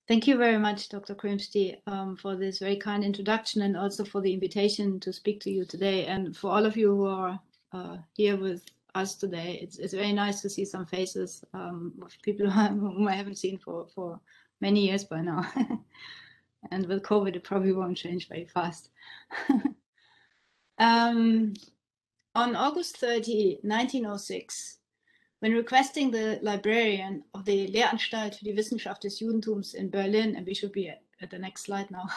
Thank you very much, Dr. Krimsky, for this very kind introduction and also for the invitation to speak to you today. And for all of you who are here with us today, it's very nice to see some faces of people whom I haven't seen for many years by now. And with COVID, it probably won't change very fast. On August 30, 1906, when requesting the librarian of the Lehranstalt für die Wissenschaft des Judentums in Berlin, and we should be at the next slide now,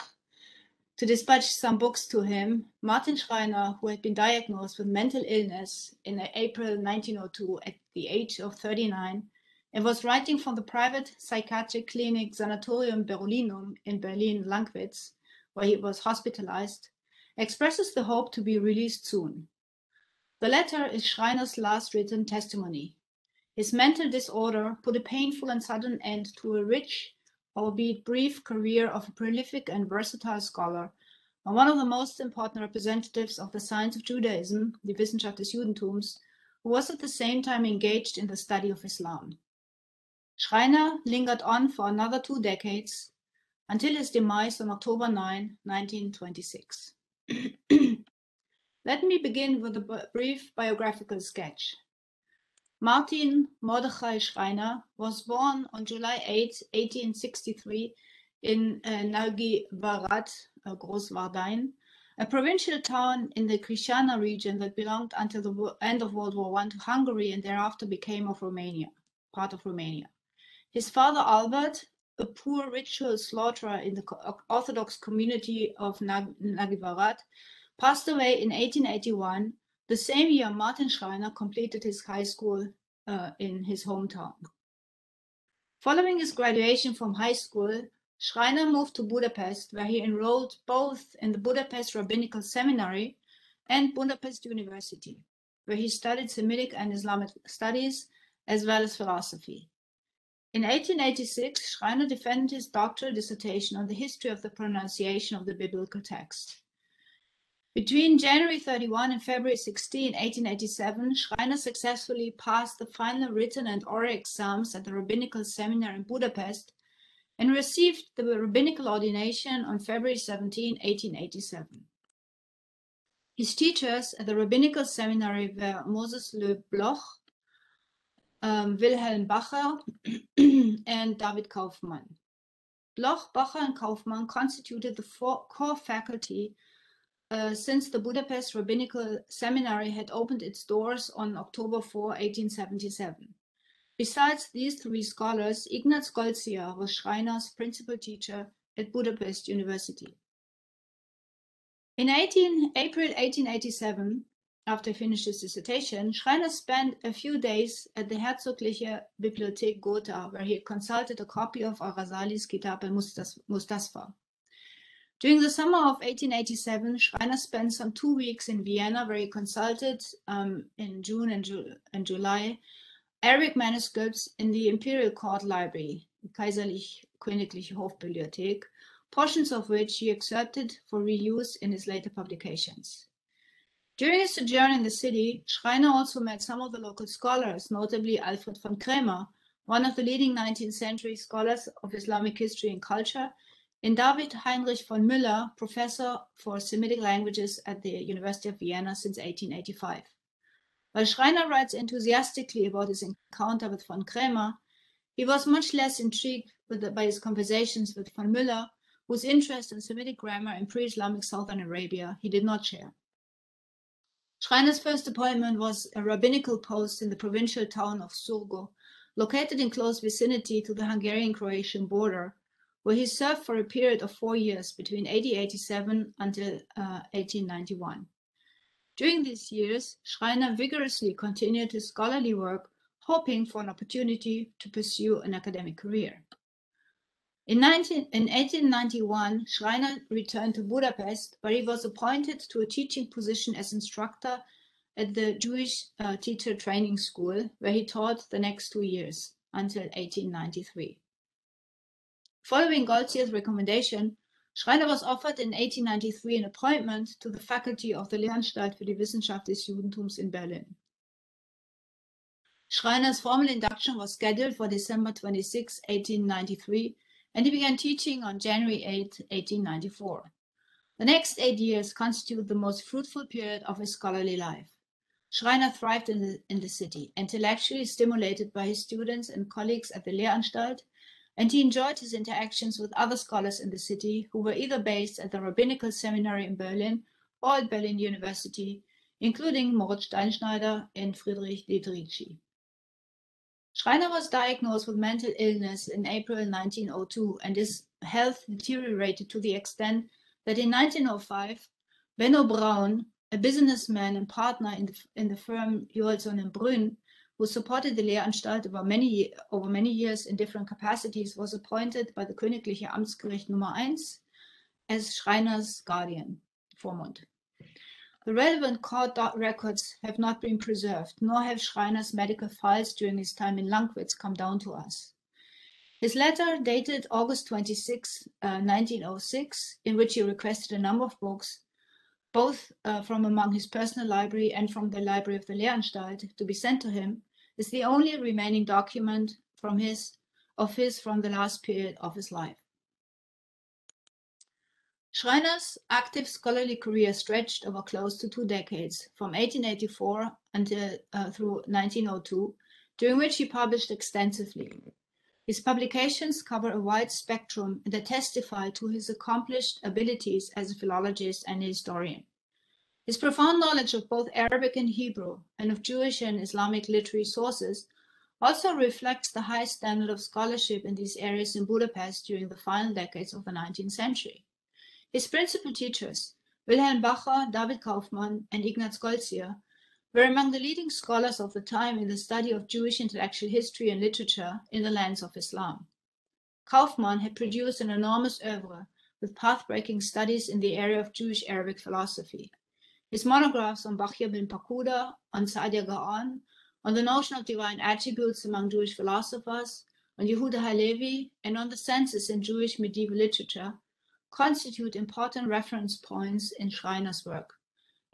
to dispatch some books to him, Martin Schreiner, who had been diagnosed with mental illness in April 1902 at the age of 39, and was writing from the private psychiatric clinic Sanatorium Berolinum in Berlin Lankwitz, where he was hospitalized, expresses the hope to be released soon. The letter is Schreiner's last written testimony. His mental disorder put a painful and sudden end to a rich, albeit brief, career of a prolific and versatile scholar, and one of the most important representatives of the science of Judaism, the Wissenschaft des Judentums, who was at the same time engaged in the study of Islam. Schreiner lingered on for another 2 decades, until his demise on October 9, 1926. Let me begin with a brief biographical sketch. Martin Mordechai Schreiner was born on July 8, 1863 in Nagyvarad, Großwardein, a provincial town in the Krishana region that belonged until the end of World War I to Hungary and thereafter became part of Romania. His father Albert, a poor ritual slaughterer in the Orthodox community of Nagyvarad, passed away in 1881, the same year Martin Schreiner completed his high school in his hometown. Following his graduation from high school, Schreiner moved to Budapest, where he enrolled both in the Budapest Rabbinical Seminary and Budapest University, where he studied Semitic and Islamic studies as well as philosophy. In 1886, Schreiner defended his doctoral dissertation on the history of the pronunciation of the biblical text. Between January 31 and February 16, 1887, Schreiner successfully passed the final written and oral exams at the Rabbinical Seminary in Budapest and received the rabbinical ordination on February 17, 1887. His teachers at the Rabbinical Seminary were Moses Le Bloch, Wilhelm Bacher, and David Kaufmann. Bloch, Bacher, and Kaufmann constituted the core faculty since the Budapest Rabbinical Seminary had opened its doors on October 4, 1877. Besides these 3 scholars, Ignaz Galcia was Schreiner's principal teacher at Budapest University. In April 1887, after he finished his dissertation, Schreiner spent a few days at the Königliche Bibliothek Gotha, where he consulted a copy of Al-Ghazali's Kitab al-Mustasfa. During the summer of 1887, Schreiner spent some 2 weeks in Vienna, where he consulted in June and July Arabic manuscripts in the Imperial Court Library, Königliche Bibliothek, portions of which he excerpted for reuse in his later publications. During his sojourn in the city, Schreiner also met some of the local scholars, notably Alfred von Krämer, one of the leading 19th century scholars of Islamic history and culture, and David Heinrich von Müller, professor for Semitic languages at the University of Vienna since 1885. While Schreiner writes enthusiastically about his encounter with von Krämer, he was much less intrigued by his conversations with von Müller, whose interest in Semitic grammar in pre-Islamic southern Arabia he did not share. Schreiner's first appointment was a rabbinical post in the provincial town of Surgo, located in close vicinity to the Hungarian-Croatian border, where he served for a period of 4 years between 1887 until 1891. During these years, Schreiner vigorously continued his scholarly work, hoping for an opportunity to pursue an academic career. In 1891, Schreiner returned to Budapest, where he was appointed to a teaching position as instructor at the Jewish Teacher Training School, where he taught the next 2 years, until 1893. Following Galcia's recommendation, Schreiner was offered in 1893 an appointment to the faculty of the Lehranstalt für die Wissenschaft des Judentums in Berlin. Schreiner's formal induction was scheduled for December 26, 1893, and he began teaching on January 8, 1894. The next 8 years constitute the most fruitful period of his scholarly life. Schreiner thrived in the city, intellectually stimulated by his students and colleagues at the Lehranstalt, and he enjoyed his interactions with other scholars in the city who were either based at the Rabbinical Seminary in Berlin or at Berlin University, including Moritz Steinschneider and Friedrich Dieterici. Schreiner was diagnosed with mental illness in April 1902, and his health deteriorated to the extent that in 1905, Benno Braun, a businessman and partner in the firm Johansson and Brünn, who supported the Lehranstalt over many years in different capacities, was appointed by the Königliche Amtsgericht Nummer 1 as Schreiner's guardian, Vormund. The relevant court records have not been preserved, nor have Schreiner's medical files during his time in Lankwitz come down to us. His letter, dated August 26, 1906, in which he requested a number of books, both from among his personal library and from the library of the Lehranstalt, to be sent to him, is the only remaining document from the last period of his life. Schreiner's active scholarly career stretched over close to 2 decades, from 1884 until through 1902, during which he published extensively. His publications cover a wide spectrum that testify to his accomplished abilities as a philologist and a historian. His profound knowledge of both Arabic and Hebrew, and of Jewish and Islamic literary sources, also reflects the high standard of scholarship in these areas in Budapest during the final decades of the 19th century. His principal teachers, Wilhelm Bacher, David Kaufmann, and Ignaz Galcia, were among the leading scholars of the time in the study of Jewish intellectual history and literature in the lens of Islam. Kaufmann had produced an enormous oeuvre with path-breaking studies in the area of Jewish Arabic philosophy. His monographs on Bachya bin Pakuda, on Saadia Gaon, on the notion of divine attributes among Jewish philosophers, on Yehuda Halevi, and on the census in Jewish medieval literature constitute important reference points in Schreiner's work,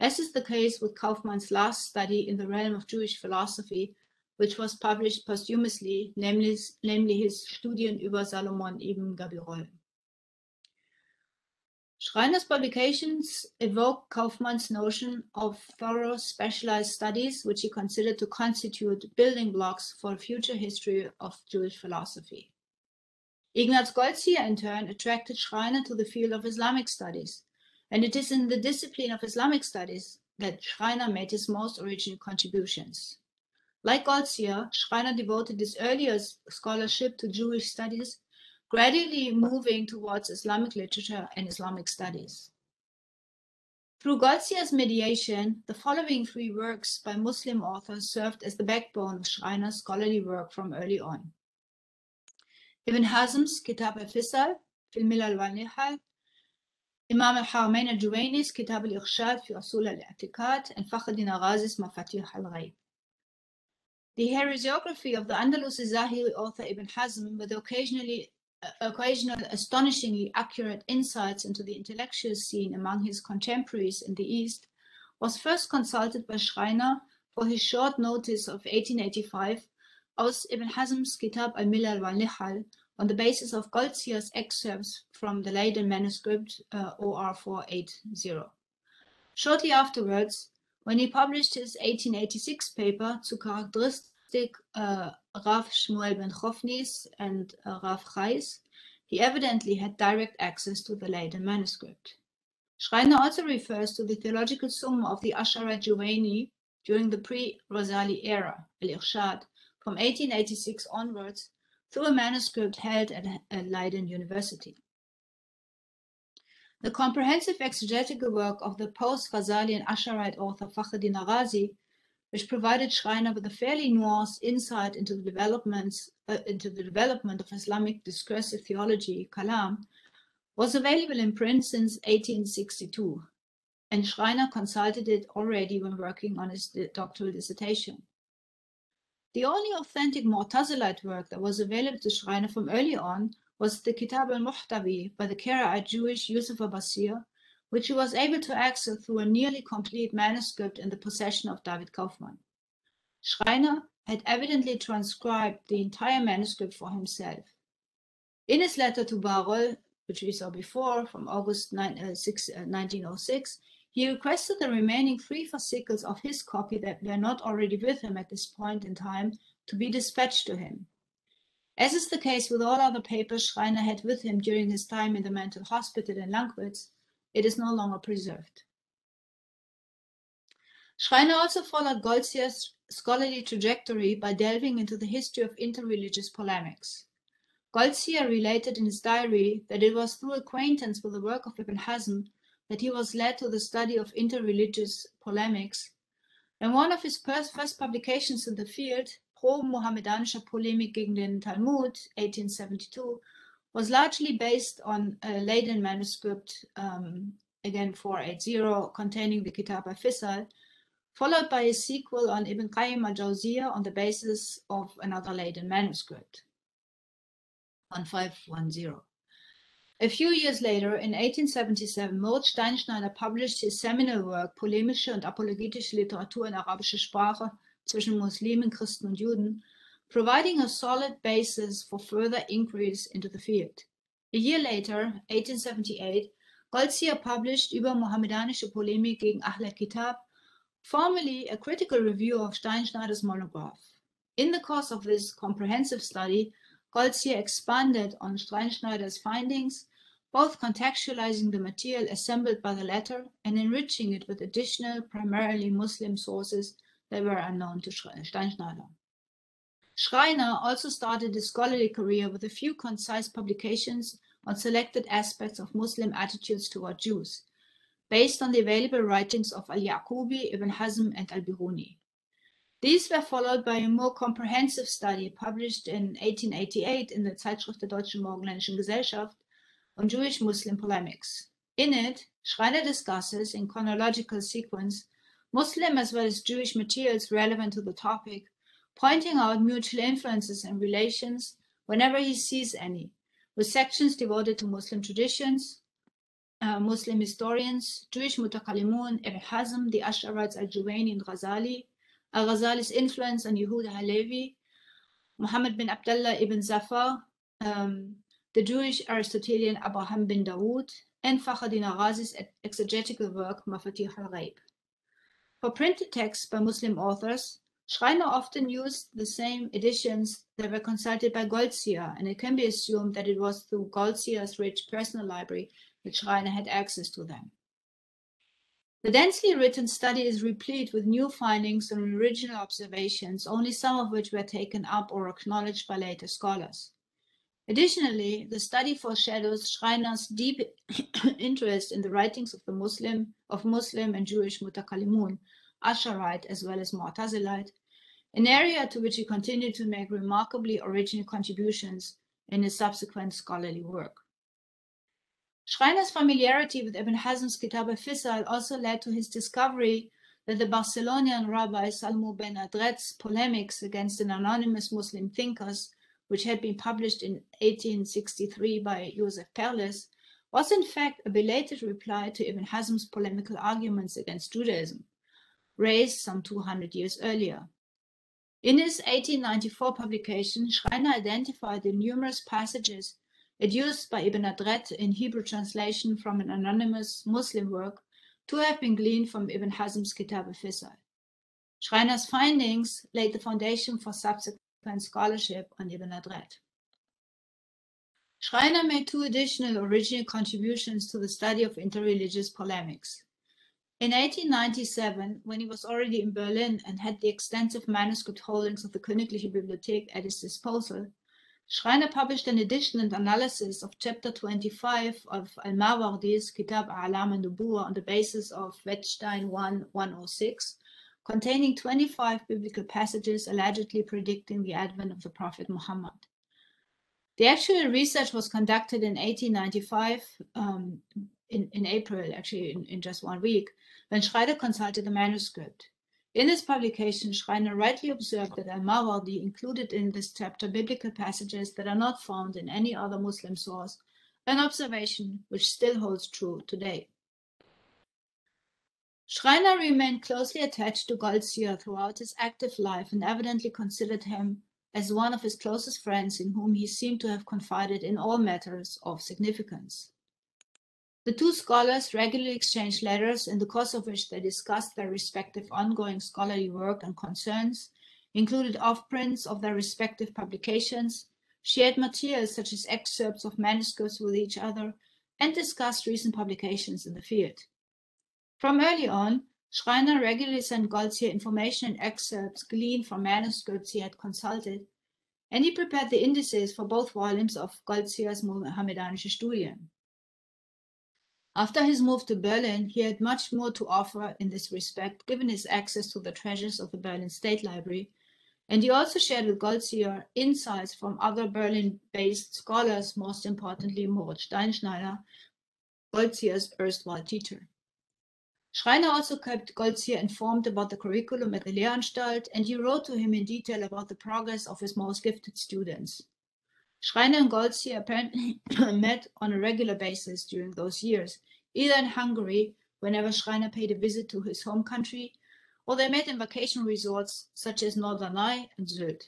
as is the case with Kaufmann's last study in the realm of Jewish philosophy, which was published posthumously, namely his Studien über Salomon ibn Gabirol. Schreiner's publications evoke Kaufmann's notion of thorough specialized studies, which he considered to constitute building blocks for a future history of Jewish philosophy. Ignaz Galcia, in turn, attracted Schreiner to the field of Islamic studies, and it is in the discipline of Islamic studies that Schreiner made his most original contributions. Like Galcia, Schreiner devoted his earlier scholarship to Jewish studies, gradually moving towards Islamic literature and Islamic studies. Through Galcia's mediation, the following 3 works by Muslim authors served as the backbone of Schreiner's scholarly work from early on. Ibn Hazm's Kitab al-Fisal, Fil Milal wal Nihal, Imam al-Haramain al-Juwayni's Kitab al-Irshad fi Usul al-I'tiqad, and Fakhruddin al-Razi's Mafatih al-Ghaib. The heresiography of the Andalusi Zahiri author Ibn Hazm, with occasional astonishingly accurate insights into the intellectual scene among his contemporaries in the East, was first consulted by Schreiner for his short notice of 1885 aus Ibn Hazm's Kitab al-Milal wal Nihal on the basis of Galcia's excerpts from the Leiden Manuscript OR 480. Shortly afterwards, when he published his 1886 paper zu Charakteristik Rav Shmuel ben Chofnis and Rav Chais, he evidently had direct access to the Leiden Manuscript. Schreiner also refers to the theological summa of the Ashara Juwayni during the pre-Razali era, al-Irshad, from 1886 onwards, through a manuscript held at Leiden University. The comprehensive exegetical work of the post-Ghazali and Asharite author Fakhruddin al-Razi, which provided Schreiner with a fairly nuanced insight into the development of Islamic discursive theology, Kalam, was available in print since 1862, and Schreiner consulted it already when working on his doctoral dissertation. The only authentic Mu'tazilite work that was available to Schreiner from early on was the Kitab al-Muhtawi by the Karaite Jewish Yusuf Abbasir, which he was able to access through a nearly complete manuscript in the possession of David Kaufmann. Schreiner had evidently transcribed the entire manuscript for himself. In his letter to Barol, which we saw before, from August 1906, he requested the remaining 3 fascicles of his copy that were not already with him at this point in time to be dispatched to him. As is the case with all other papers Schreiner had with him during his time in the mental hospital in Lankwitz, it is no longer preserved. Schreiner also followed Galcia's scholarly trajectory by delving into the history of interreligious polemics. Galcia related in his diary that it was through acquaintance with the work of Ibn Hazm that he was led to the study of interreligious polemics, and one of his first publications in the field, Pro-Mohammedanische Polemik gegen den Talmud, 1872, was largely based on a Leiden manuscript, again 480, containing the Kitab al-Fisal, followed by a sequel on Ibn Qayyim al-Jawziyah on the basis of another Leiden manuscript, 1510. A few years later, in 1877, Moritz Steinschneider published his seminal work Polemische und apologetische Literatur in arabischer Sprache zwischen Muslimen, Christen und Juden, providing a solid basis for further inquiries into the field. A year later, 1878, Galcia published Über Mohammedanische Polemik gegen Ahl al-Kitab, formally a critical review of Steinschneider's monograph. In the course of this comprehensive study, Galcia expanded on Steinschneider's findings, both contextualizing the material assembled by the latter and enriching it with additional, primarily Muslim sources that were unknown to Steinschneider. Schreiner also started his scholarly career with a few concise publications on selected aspects of Muslim attitudes toward Jews, based on the available writings of al-Yaqubi, Ibn Hazm, and al-Biruni. These were followed by a more comprehensive study published in 1888 in the Zeitschrift der Deutschen Morgenländischen Gesellschaft on Jewish-Muslim polemics. In it, Schreiner discusses, in chronological sequence, Muslim as well as Jewish materials relevant to the topic, pointing out mutual influences and relations whenever he sees any, with sections devoted to Muslim traditions, Muslim historians, Jewish mutakallimun, Ibn Hazm, the Ash'arites al-Juwayni and Ghazali, al-Ghazali's influence on Yehuda Halevi, Muhammad bin Abdullah ibn Zafar, the Jewish Aristotelian Abraham bin Dawood, and Fakhruddin Arazi's exegetical work Mafatih al-Ghaib. For printed texts by Muslim authors, Schreiner often used the same editions that were consulted by Galcia, and it can be assumed that it was through Galcia's rich personal library that Schreiner had access to them. The densely written study is replete with new findings and original observations, only some of which were taken up or acknowledged by later scholars. Additionally, the study foreshadows Schreiner's deep interest in the writings of Muslim and Jewish mutakallimun, Asharite as well as Mu'tazilite, an area to which he continued to make remarkably original contributions in his subsequent scholarly work. Schreiner's familiarity with Ibn Hazm's Kitab al-Fisal also led to his discovery that the Barcelonian rabbi Salmo ben Adret's polemics against an anonymous Muslim thinkers, which had been published in 1863 by Joseph Perles, was in fact a belated reply to Ibn Hazm's polemical arguments against Judaism, raised some 200 years earlier. In his 1894 publication, Schreiner identified the numerous passages adduced by Ibn Adret in Hebrew translation from an anonymous Muslim work to have been gleaned from Ibn Hazm's Kitab al-Fisal. Schreiner's findings laid the foundation for subsequent scholarship on Ibn Adret. Schreiner made 2 additional original contributions to the study of interreligious polemics. In 1897, when he was already in Berlin and had the extensive manuscript holdings of the Königliche Bibliothek at his disposal, Schreiner published an edition and analysis of chapter 25 of Al-Mawardi's Kitab A'lam an-Nubuwah on the basis of Wettstein 1:106, containing 25 biblical passages allegedly predicting the advent of the Prophet Muhammad. The actual research was conducted in 1895, in April, actually in just 1 week, when Schreiner consulted the manuscript. In this publication, Schreiner rightly observed that Al-Mawardi included in this chapter biblical passages that are not found in any other Muslim source, an observation which still holds true today. Schreiner remained closely attached to Galcia throughout his active life and evidently considered him as one of his closest friends in whom he seemed to have confided in all matters of significance. The two scholars regularly exchanged letters, in the course of which they discussed their respective ongoing scholarly work and concerns, included offprints of their respective publications, shared materials such as excerpts of manuscripts with each other, and discussed recent publications in the field. From early on, Schreiner regularly sent Galcia information and excerpts gleaned from manuscripts he had consulted, and he prepared the indices for both volumes of Galcia's Mohammedanische Studien. After his move to Berlin, he had much more to offer in this respect, given his access to the treasures of the Berlin State Library, and he also shared with Galcia insights from other Berlin-based scholars, most importantly Moritz Steinschneider, Galcia's erstwhile teacher. Schreiner also kept Galcia informed about the curriculum at the Lehranstalt, and he wrote to him in detail about the progress of his most gifted students. Schreiner and Galcia apparently met on a regular basis during those years, either in Hungary, whenever Schreiner paid a visit to his home country, or they met in vacation resorts such as Norderney and Sylt.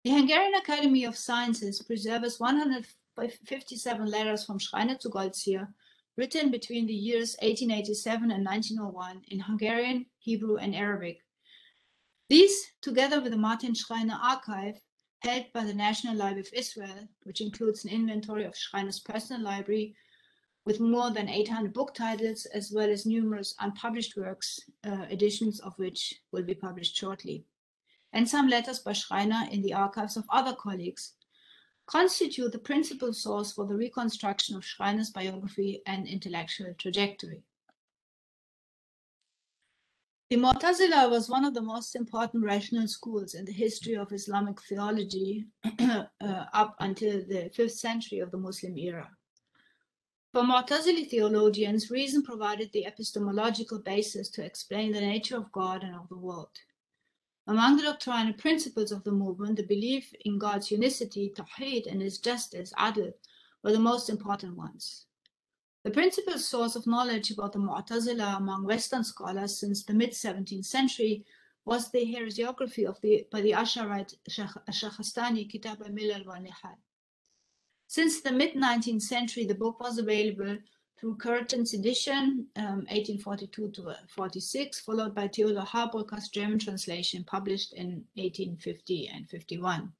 The Hungarian Academy of Sciences preserves 157 letters from Schreiner to Galcia, written between the years 1887 and 1901 in Hungarian, Hebrew, and Arabic. These, together with the Martin Schreiner archive, held by the National Library of Israel, which includes an inventory of Schreiner's personal library with more than 800 book titles, as well as numerous unpublished works, editions of which will be published shortly, and some letters by Schreiner in the archives of other colleagues, constitute the principal source for the reconstruction of Schreiner's biography and intellectual trajectory. The Mu'tazila was one of the most important rational schools in the history of Islamic theology up until the 5th century of the Muslim era. For Mu'tazili theologians, reason provided the epistemological basis to explain the nature of God and of the world. Among the doctrinal principles of the movement, the belief in God's unicity, tawhid, and his justice, adl, were the most important ones. The principal source of knowledge about the Mu'tazila among Western scholars since the mid-17th century was the heresiography by the Asharite Shahrastani Kitab al-Milal wal-Nihal. Since the mid-19th century, the book was available through Curtin's edition, 1842-46, followed by Theodor Harbrücker's German translation, published in 1850 and 51.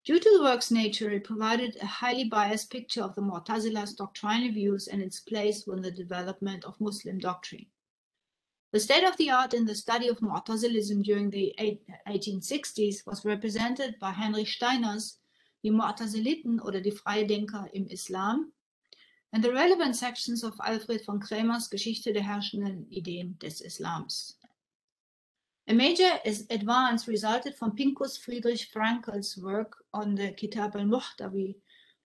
Due to the work's nature, it provided a highly biased picture of the Mu'tazila's doctrinal views and its place within the development of Muslim doctrine. The state of the art in the study of Mu'tazilism during the 1860s was represented by Heinrich Steiner's Die Mu'taziliten oder die Freidenker im Islam and the relevant sections of Alfred von Krämer's Geschichte der herrschenden Ideen des Islams. A major advance resulted from Pinkus Friedrich Frankel's work on the Kitab al-Muhtawi,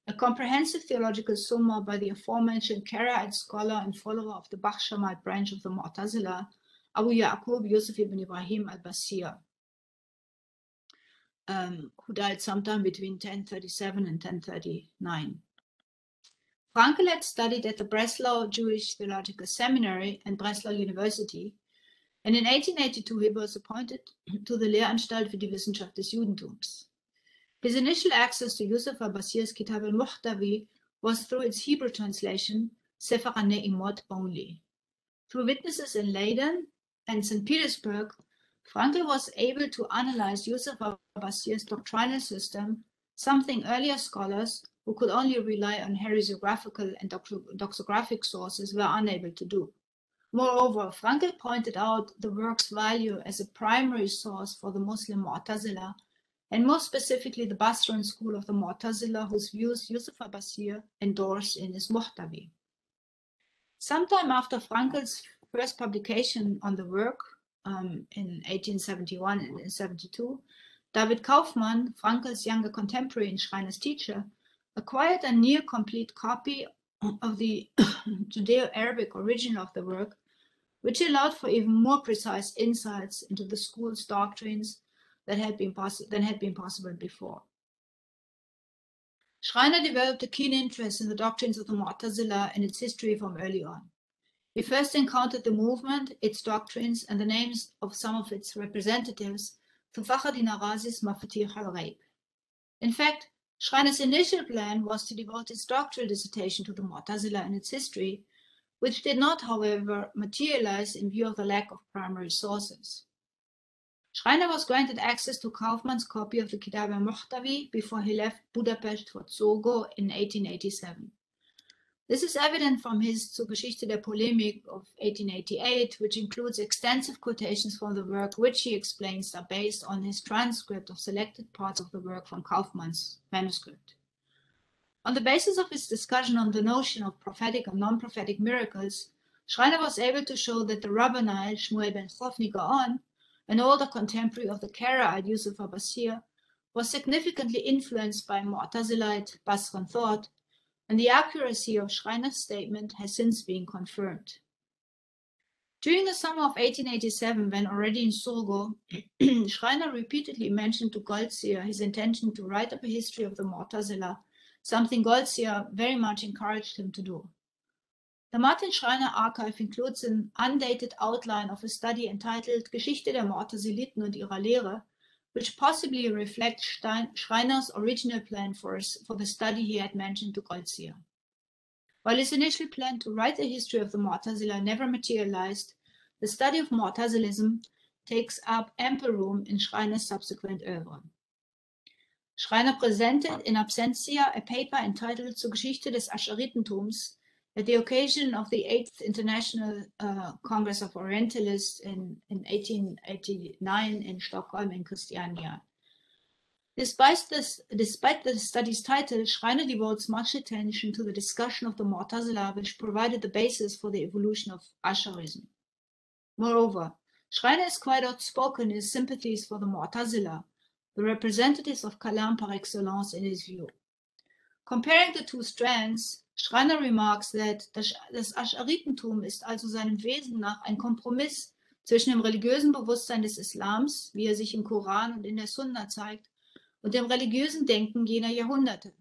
a comprehensive theological summa by the aforementioned Karaite scholar and follower of the Bakhshamite branch of the Mu'tazila, Abu Ya'qub Yusuf ibn Ibrahim al-Basir, who died sometime between 1037 and 1039. Frankel had studied at the Breslau Jewish Theological Seminary and Breslau University, and in 1882 he was appointed to the Lehranstalt für die Wissenschaft des Judentums. His initial access to Yusuf al-Basir's Kitab al-Muhtawi was through its Hebrew translation, Sefer HaNe'imot, only. Through witnesses in Leiden and St. Petersburg, Frankel was able to analyze Yusuf al-Basir's doctrinal system, something earlier scholars who could only rely on heresiographical and doxographic sources were unable to do. Moreover, Frankel pointed out the work's value as a primary source for the Muslim Mu'tazila, and more specifically the Basran school of the Mu'tazila, whose views Yusuf al-Basir endorsed in his Muhtawi. Sometime after Frankel's first publication on the work, in 1871 and 1872, David Kaufmann, Frankel's younger contemporary and Schreiner's teacher, acquired a near-complete copy of the Judeo-Arabic original of the work, which allowed for even more precise insights into the school's doctrines than had been possible before. Schreiner developed a keen interest in the doctrines of the Mu'tazila and its history from early on. He first encountered the movement, its doctrines, and the names of some of its representatives to Fakhreddin Arazi's Mafatih al-Ghaib. In fact, Schreiner's initial plan was to devote his doctoral dissertation to the Mu'tazila and its history, which did not, however, materialize in view of the lack of primary sources. Schreiner was granted access to Kaufmann's copy of the Kitab al-Muhtavi before he left Budapest for Zorgo in 1887. This is evident from his Zur Geschichte der Polemik of 1888, which includes extensive quotations from the work, which he explains are based on his transcript of selected parts of the work from Kaufmann's manuscript. On the basis of his discussion on the notion of prophetic and non-prophetic miracles, Schreiner was able to show that the Rabbani Shmuel ben Chofni Gaon, an older contemporary of the Karaite Yusuf Abbasir, was significantly influenced by Mu'tazilite Basran thought, and the accuracy of Schreiner's statement has since been confirmed. During the summer of 1887, when already in Zorgo, Schreiner repeatedly mentioned to Galcia his intention to write up a history of the Mu'tazila, something Galcia very much encouraged him to do. The Martin Schreiner archive includes an undated outline of a study entitled Geschichte der Mu'taziliten und ihrer Lehre, which possibly reflects Schreiner's original plan for the study he had mentioned to Galcia. While his initial plan to write a history of the Mu'tazila never materialized, the study of Mu'tazilism takes up ample room in Schreiner's subsequent oeuvre. Schreiner presented in absentia a paper entitled Zur Geschichte des Ascharitentums at the occasion of the 8th International Congress of Orientalists in 1889 in Stockholm and Christiania. Despite the study's title, Schreiner devotes much attention to the discussion of the Mu'tazila, which provided the basis for the evolution of Asharism. Moreover, Schreiner is quite outspoken in his sympathies for the Mu'tazila, the representatives of Kalam par excellence in his view. Comparing the two strands, Schreiner remarks that das Asharitentum ist also seinem Wesen nach ein Kompromiss zwischen dem religiösen Bewusstsein des Islams, wie er sich im Koran und in der Sunna zeigt, und dem religiösen Denken jener Jahrhunderte.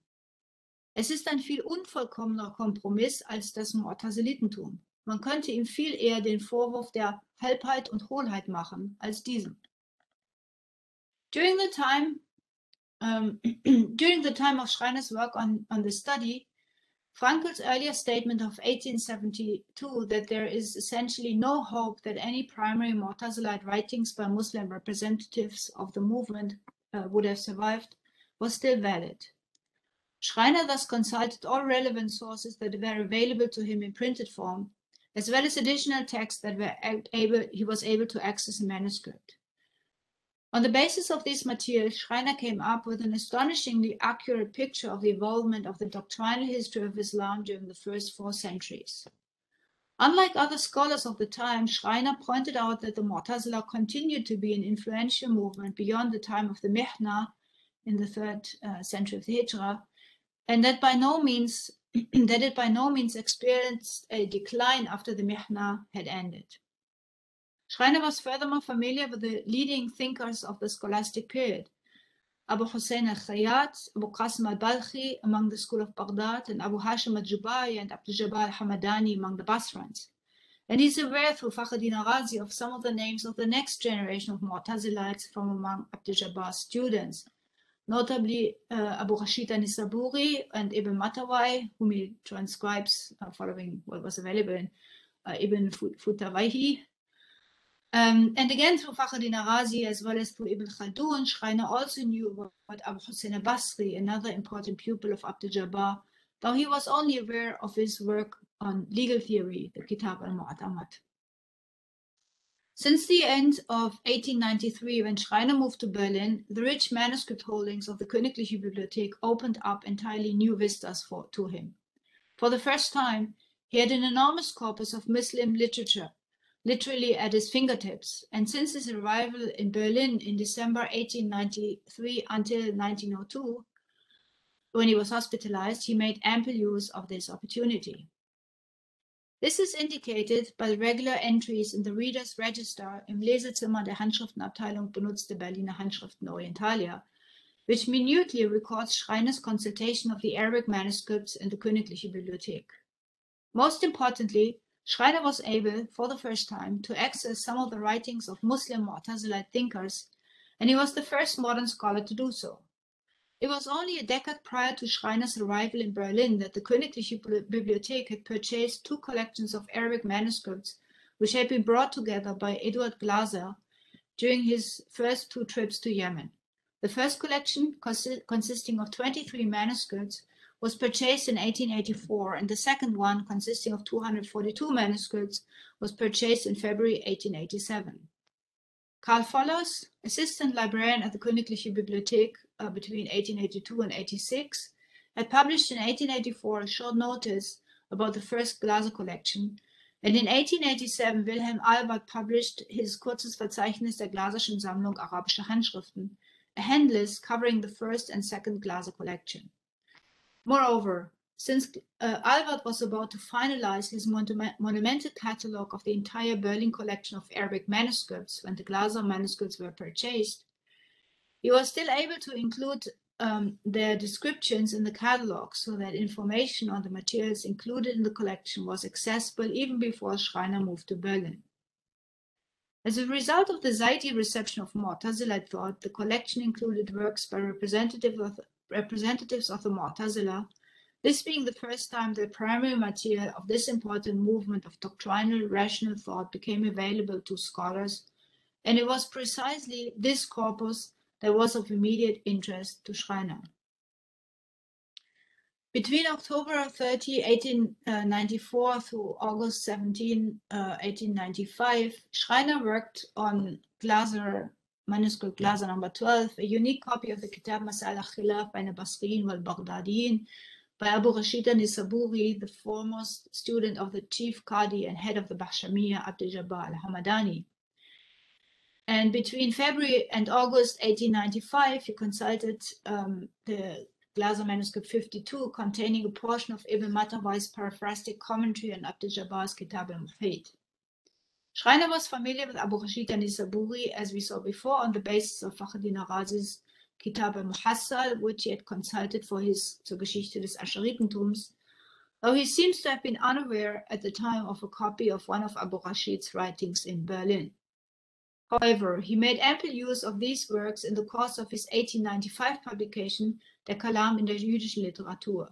Es ist ein viel unvollkommener Kompromiss als das Mu'tazilitentum. Man könnte ihm viel eher den Vorwurf der Halbheit und Hohlheit machen als diesen. During the time of Schreiner's work on the study, Frankel's earlier statement of 1872 that there is essentially no hope that any primary Mu'tazilite writings by Muslim representatives of the movement would have survived was still valid. Schreiner thus consulted all relevant sources that were available to him in printed form, as well as additional texts that he was able to access in manuscript. On the basis of this material, Schreiner came up with an astonishingly accurate picture of the evolvement of the doctrinal history of Islam during the first 4 centuries. Unlike other scholars of the time, Schreiner pointed out that the Mu'tazila continued to be an influential movement beyond the time of the Mihna in the 3rd century of the Hijra, and that it by no means experienced a decline after the Mihna had ended. Schreiner was furthermore familiar with the leading thinkers of the scholastic period, Abu Hussein al-Khayyat, Abu Qasim al-Balkhi among the school of Baghdad, and Abu Hashim al-Jubai and Abdul Jabbar al-Hamadani among the Basrans. And he's aware through Fakhreddin Arazi of some of the names of the next generation of Mu'tazilites from among Abdul Jabbar's students, notably Abu Rashid al-Nisaburi and Ibn Matawai, whom he transcribes following what was available in Ibn Futawayhi. And again, through Fakhreddin Arazi, as well as through Ibn Khaldun, Schreiner also knew about Abu Hussein al-Basri, another important pupil of Abdul Jabbar, though he was only aware of his work on legal theory, the Kitab al-Mu'tamad. Since the end of 1893, when Schreiner moved to Berlin, the rich manuscript holdings of the Königliche Bibliothek opened up entirely new vistas to him. For the first time, he had an enormous corpus of Muslim literature, literally at his fingertips, and since his arrival in Berlin in December 1893 until 1902, when he was hospitalized, he made ample use of this opportunity. This is indicated by the regular entries in the Reader's Register im Lesezimmer der Handschriftenabteilung benutzte Berliner Handschriften Orientalia, which minutely records Schreiner's consultation of the Arabic manuscripts in the Königliche Bibliothek. Most importantly, Schreiner was able, for the first time, to access some of the writings of Muslim Mu'tazilite thinkers, and he was the first modern scholar to do so. It was only a decade prior to Schreiner's arrival in Berlin that the Königliche Bibliothek had purchased two collections of Arabic manuscripts, which had been brought together by Eduard Glaser during his first two trips to Yemen. The first collection, consisting of 23 manuscripts, was purchased in 1884, and the second one, consisting of 242 manuscripts, was purchased in February 1887. Karl Vollers, assistant librarian at the Königliche Bibliothek between 1882 and 86, had published in 1884 a short notice about the first Glaser collection, and in 1887 Wilhelm Albert published his Kurzes Verzeichnis der Glaserschen Sammlung arabischer Handschriften, a handlist covering the first and second Glaser collection. Moreover, since Albert was about to finalize his monumental catalogue of the entire Berlin collection of Arabic manuscripts when the Glaser manuscripts were purchased, he was still able to include their descriptions in the catalogue so that information on the materials included in the collection was accessible even before Schreiner moved to Berlin. As a result of the Zaidi reception of Mu'tazilite thought, the collection included works by representatives of the Mu'tazila, this being the first time the primary material of this important movement of doctrinal rational thought became available to scholars, and it was precisely this corpus that was of immediate interest to Schreiner. Between October 30, 1894 through August 17, 1895, Schreiner worked on Glaser manuscript Glaser number 12, a unique copy of the Kitab Masail al-Khilaf by Basriyin wal Baghdadiyin by Abu Rashid al-Nisaburi, the foremost student of the chief Qadi and head of the Bahshamiyya Abd al-Jabbar al-Hamadani. And between February and August 1895, he consulted the Glaser manuscript 52, containing a portion of Ibn Matawai's paraphrastic commentary on Abd al-Jabbar's Kitab al-Mufid. Schreiner was familiar with Abu Rashid al-Nisaburi, as we saw before, on the basis of Fakhruddin Arazi's Kitab al-Muhassal, which he had consulted for his Zur Geschichte des Ascharitentums, though he seems to have been unaware at the time of a copy of one of Abu Rashid's writings in Berlin. However, he made ample use of these works in the course of his 1895 publication, Der Kalam in der jüdischen Literatur.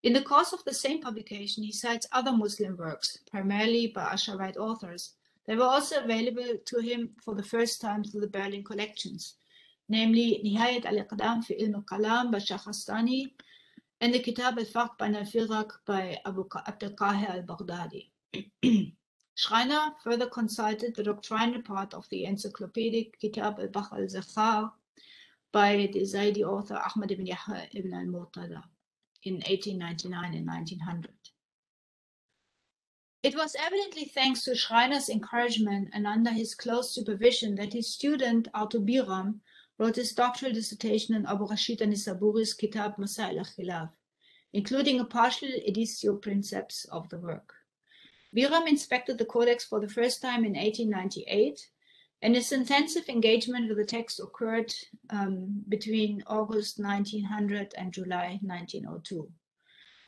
In the course of the same publication, he cites other Muslim works, primarily by Asharite authors, that were also available to him for the first time through the Berlin collections, namely Nihayat al-Iqdam fi Ilm al-Kalam by Shahrastani and the Kitab al-Farq bain al-Firaq by Abu Abd al-Qahir al-Baghdadi. Schreiner further consulted the doctrinal part of the encyclopedic Kitab al-Bahr al-Zakhar by the Zaidi author Ahmad ibn Yahya ibn al-Murtada in 1899 and 1900. It was evidently thanks to Schreiner's encouragement and under his close supervision that his student Arthur Biram wrote his doctoral dissertation on Abu Rashid al-Nisaburi's Kitab Masail al-Khilaf, including a partial editio princeps of the work. Biram inspected the codex for the first time in 1898, and his intensive engagement with the text occurred between August 1900 and July 1902.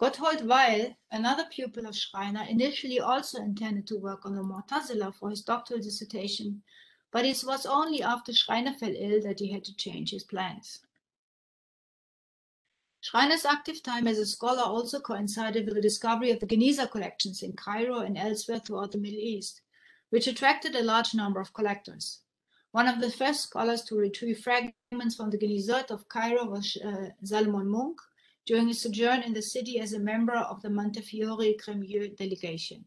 Gotthold Weil, another pupil of Schreiner, initially also intended to work on the Mu'tazila for his doctoral dissertation, but it was only after Schreiner fell ill that he had to change his plans. Schreiner's active time as a scholar also coincided with the discovery of the Geniza collections in Cairo and elsewhere throughout the Middle East, which attracted a large number of collectors. One of the first scholars to retrieve fragments from the Genizot of Cairo was Salomon Munk, during his sojourn in the city as a member of the Montefiore-Crémieux delegation.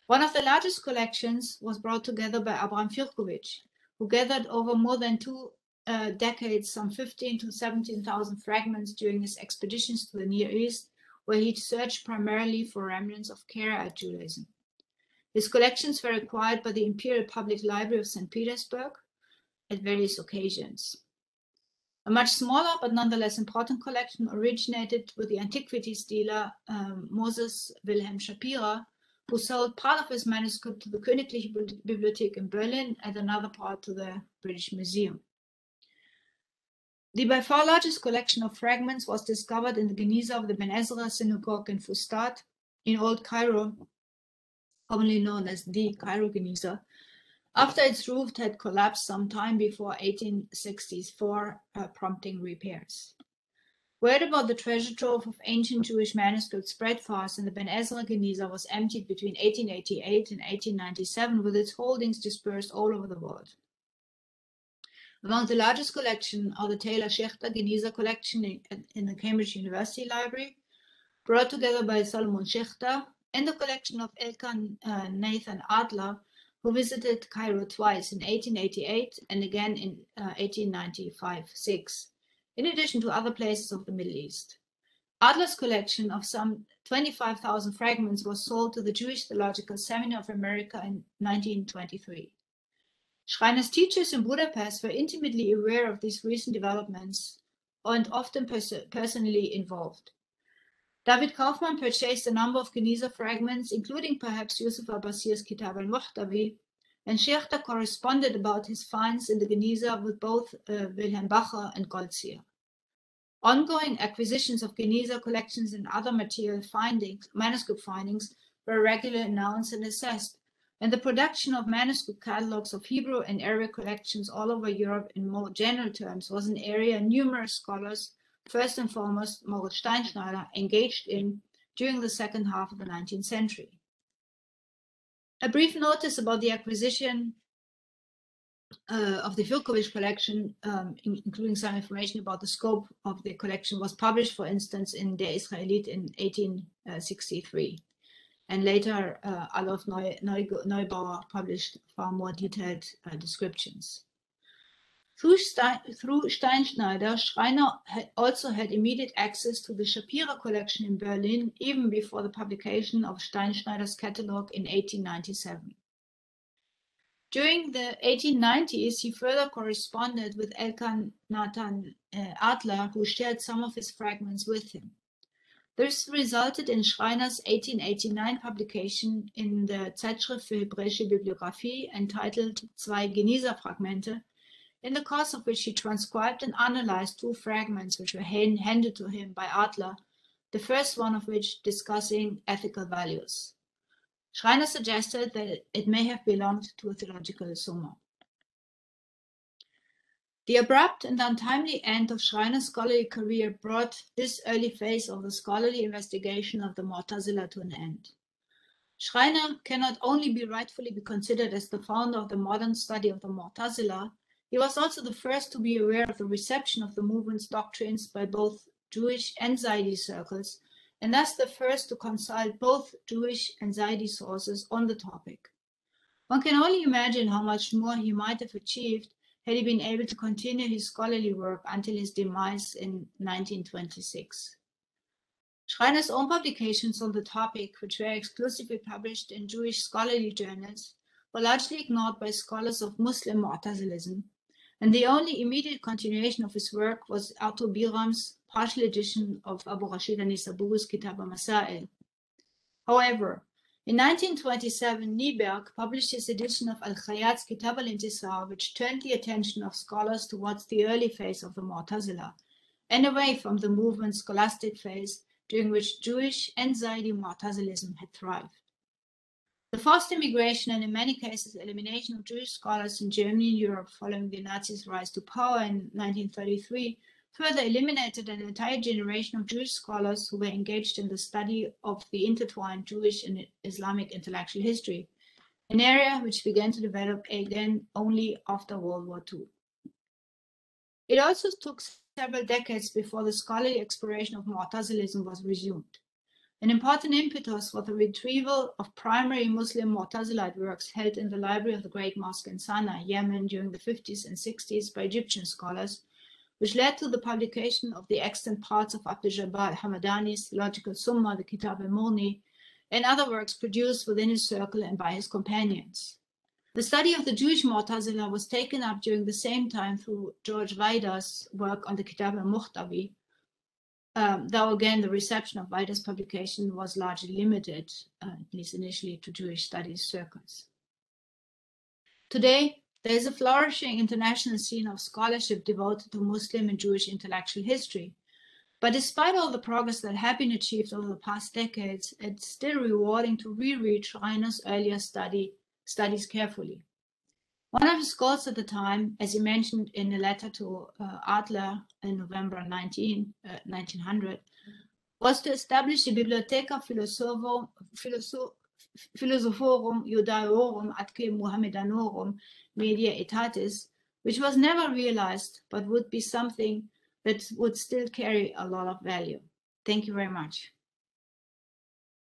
One of the largest collections was brought together by Abraham Firkovich, who gathered over more than 2 decades some 15,000 to 17,000 fragments during his expeditions to the Near East, where he searched primarily for remnants of Karaite Judaism. His collections were acquired by the Imperial Public Library of St. Petersburg at various occasions. A much smaller but nonetheless important collection originated with the antiquities dealer Moses Wilhelm Shapira, who sold part of his manuscript to the Königliche Bibliothek in Berlin and another part to the British Museum. The by far largest collection of fragments was discovered in the Geniza of the Ben Ezra Synagogue in Fustat in Old Cairo, commonly known as the Cairo Geniza, after its roof had collapsed some time before 1864, prompting repairs. Word about the treasure trove of ancient Jewish manuscripts spread fast, and the Ben Ezra Geniza was emptied between 1888 and 1897, with its holdings dispersed all over the world. Among the largest collection are the Taylor Schechter Geniza collection in the Cambridge University Library, brought together by Solomon Schechter, and the collection of Elkan Nathan Adler, who visited Cairo twice in 1888 and again in 1895-6, in addition to other places of the Middle East. Adler's collection of some 25,000 fragments was sold to the Jewish Theological Seminar of America in 1923. Schreiner's teachers in Budapest were intimately aware of these recent developments and often personally involved. David Kaufmann purchased a number of Geniza fragments, including perhaps Yusuf Abbasir's Kitab al-Muhtavi, and Schechter corresponded about his finds in the Geniza with both Wilhelm Bacher and Galcia. Ongoing acquisitions of Geniza collections and other manuscript findings, were regularly announced and assessed, and the production of manuscript catalogues of Hebrew and Arabic collections all over Europe in more general terms was an area numerous scholars, first and foremost Moritz Steinschneider, engaged in during the second half of the 19th century. A brief notice about the acquisition of the Filkovich collection, including some information about the scope of the collection, was published, for instance, in Der Israelit in 1863. And later, Adolf Neubauer published far more detailed descriptions. Through Steinschneider, Schreiner also had immediate access to the Shapira collection in Berlin, even before the publication of Steinschneider's catalogue in 1897. During the 1890s, he further corresponded with Elkan Nathan Adler, who shared some of his fragments with him. This resulted in Schreiner's 1889 publication in the Zeitschrift für Hebräische Bibliographie entitled Zwei Geniza-Fragmente, in the course of which he transcribed and analyzed two fragments which were handed to him by Adler, the first one of which discussing ethical values. Schreiner suggested that it may have belonged to a theological summa. The abrupt and untimely end of Schreiner's scholarly career brought this early phase of the scholarly investigation of the Mu'tazila to an end. Schreiner cannot only rightfully be considered as the founder of the modern study of the Mu'tazila, he was also the first to be aware of the reception of the movement's doctrines by both Jewish and Zaydi circles, and thus the first to consult both Jewish and Zaydi sources on the topic. One can only imagine how much more he might have achieved had he been able to continue his scholarly work until his demise in 1926. Schreiner's own publications on the topic, which were exclusively published in Jewish scholarly journals, were largely ignored by scholars of Muslim Mu'tazilism, and the only immediate continuation of his work was Arthur Biram's partial edition of Abu Rashid an-Nisaburi's Kitab al-Masail. However, in 1927, Nieberg published his edition of Al-Khayyat's Kitab al-Intisar, which turned the attention of scholars towards the early phase of the Mu'tazila, and away from the movement's scholastic phase, during which Jewish and Zaydi Mu'tazilism had thrived. The forced immigration and, in many cases, elimination of Jewish scholars in Germany and Europe following the Nazis' rise to power in 1933 further eliminated an entire generation of Jewish scholars who were engaged in the study of the intertwined Jewish and Islamic intellectual history, an area which began to develop again only after World War II. It also took several decades before the scholarly exploration of Mu'tazilism was resumed. An important impetus was the retrieval of primary Muslim Mu'tazilite works held in the library of the Great Mosque in Sana'a, Yemen, during the 50s and 60s by Egyptian scholars, which led to the publication of the extant parts of Abdul Jabbar al-Hamadani's theological Summa, the Kitab al-Murni, and other works produced within his circle and by his companions. The study of the Jewish Mu'tazila was taken up during the same time through George Weider's work on the Kitab al-Muhtavi, though again the reception of Weider's publication was largely limited, at least initially, to Jewish studies circles. Today, there is a flourishing international scene of scholarship devoted to Muslim and Jewish intellectual history. But despite all the progress that had been achieved over the past decades, it's still rewarding to reread Schreiner's earlier studies carefully. One of his goals at the time, as he mentioned in a letter to Adler in November 1900, was to establish the Bibliotheca Philosophorum Judaeorum atque Mohammedanorum media aetatis, which was never realized, but would be something that would still carry a lot of value. Thank you very much.